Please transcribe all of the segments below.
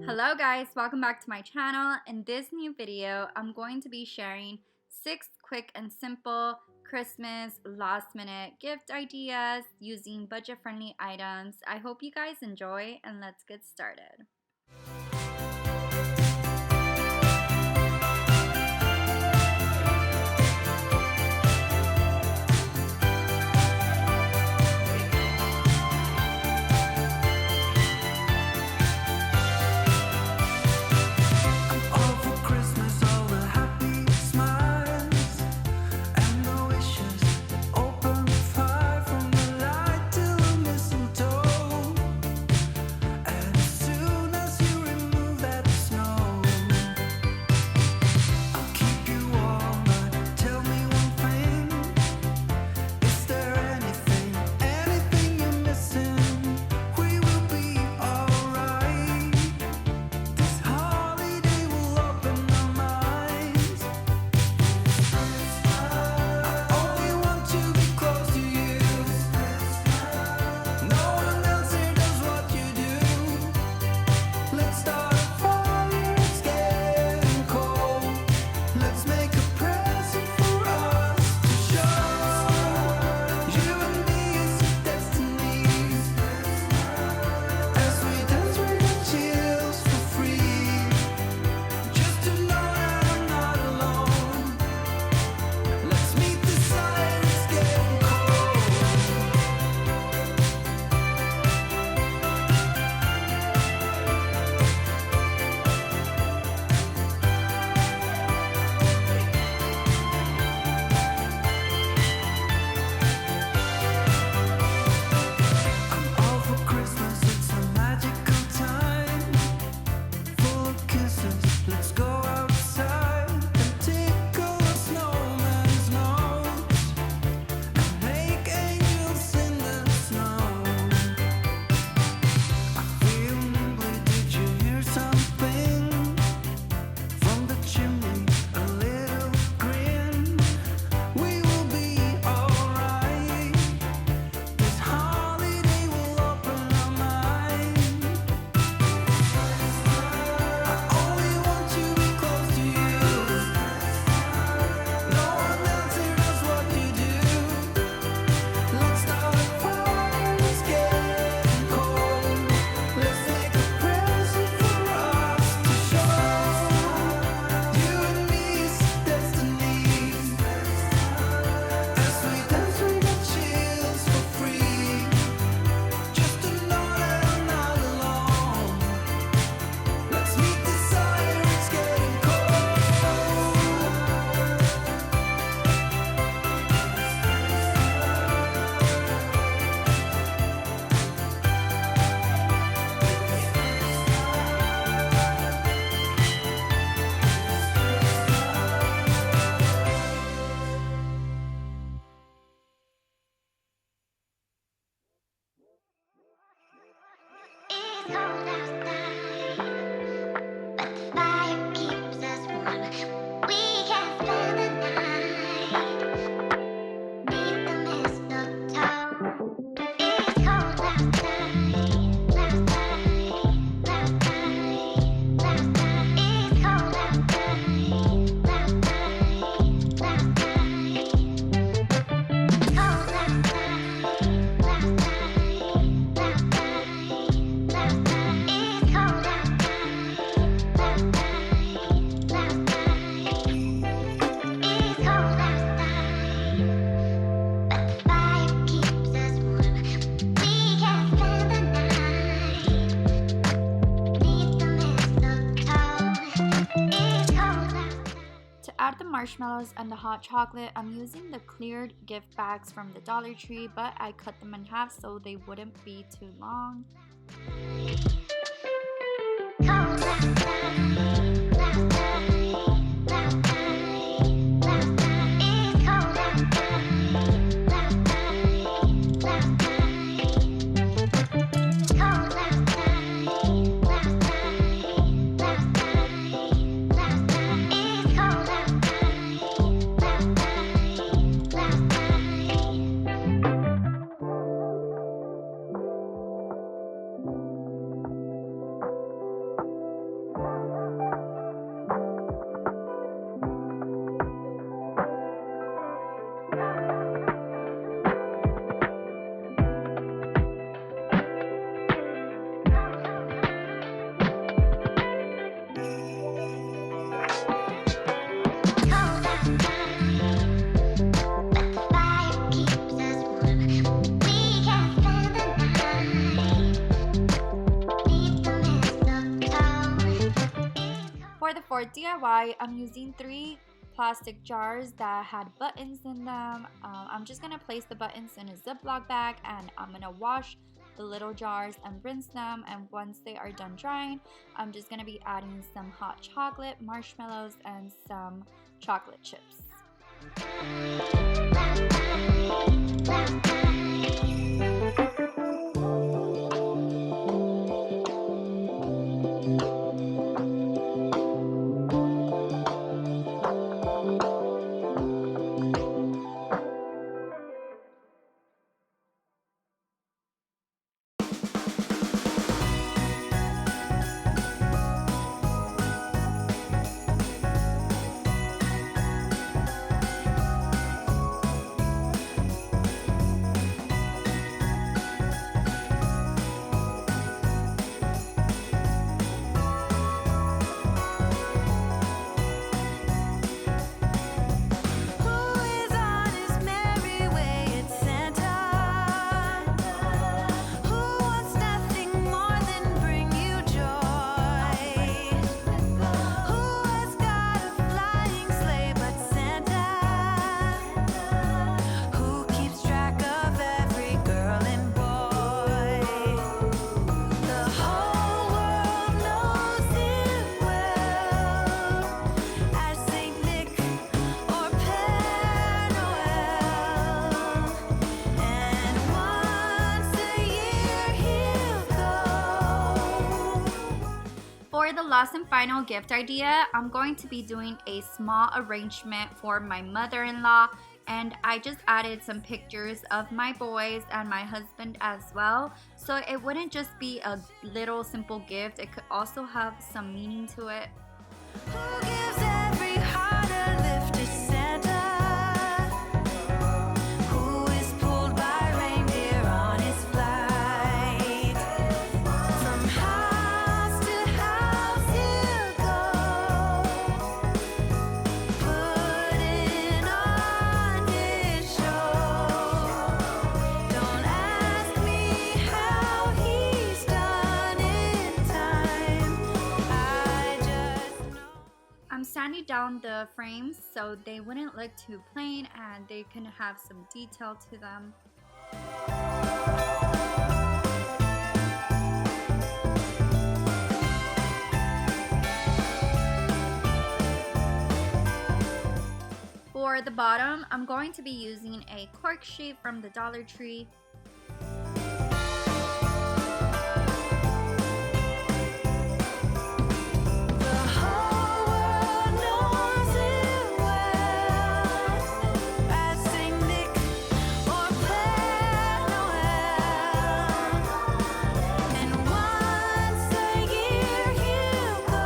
Hello guys, welcome back to my channel. In this new video, I'm going to be sharing 6 quick and simple Christmas last minute gift ideas using budget-friendly items. I hope you guys enjoy and let's get started. To add the marshmallows and the hot chocolate, I'm using the cleared gift bags from the Dollar Tree, but I cut them in half so they wouldn't be too long. For the fourth DIY, I'm using 3 plastic jars that had buttons in them. I'm just gonna place the buttons in a Ziploc bag, and I'm gonna wash the little jars and rinse them. And once they are done drying, I'm just gonna be adding some hot chocolate, marshmallows, and some chocolate chips. For the last and final gift idea, I'm going to be doing a small arrangement for my mother-in-law, and I just added some pictures of my boys and my husband as well, so it wouldn't just be a little simple gift, it could also have some meaning to it. Who gives every heart a lift to Santa? Who is pulled by reindeer on his flight? From house to house he'll go, putting on his show. Don't ask me how he's done in time, I just know. I'm sanding down the frames so they wouldn't look too plain and they can have some detail to them. For the bottom, I'm going to be using a cork sheet from the Dollar Tree. The whole world knows it well, as Saint Nick or Père Noël, and once a year he'll go.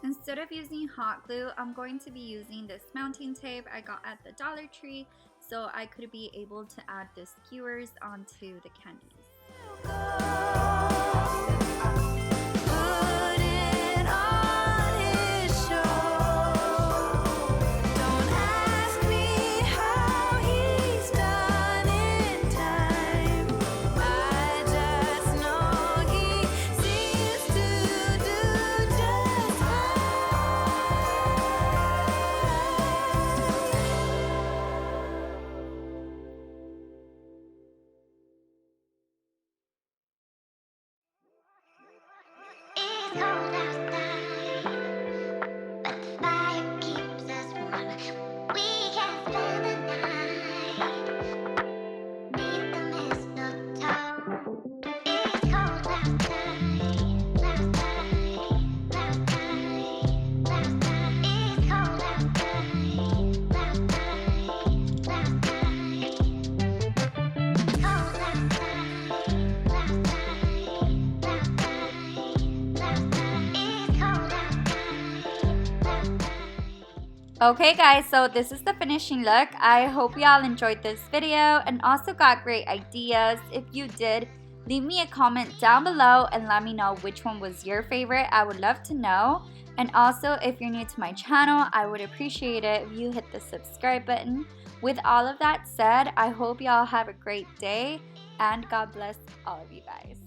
Instead of using hot glue, I'm going to be using this mounting tape I got at the Dollar Tree so I could be able to add the skewers onto the candies. Putting on his show. Don't ask me how he's done in time, I just know he seems to do just It's cold outside, but the fire keeps us warm. We can spend the night beneath the mistletoe. It's cold outside, outside, outside, outside. It's cold outside, outside, outside. Cold outside, outside. It's Okay guys, so this is the finishing look. I hope y'all enjoyed this video and also got great ideas. If you did, leave me a comment down below and let me know which one was your favorite. I would love to know. And also, if you're new to my channel, I would appreciate it if you hit the subscribe button. With all of that said, I hope y'all have a great day and God bless all of you guys.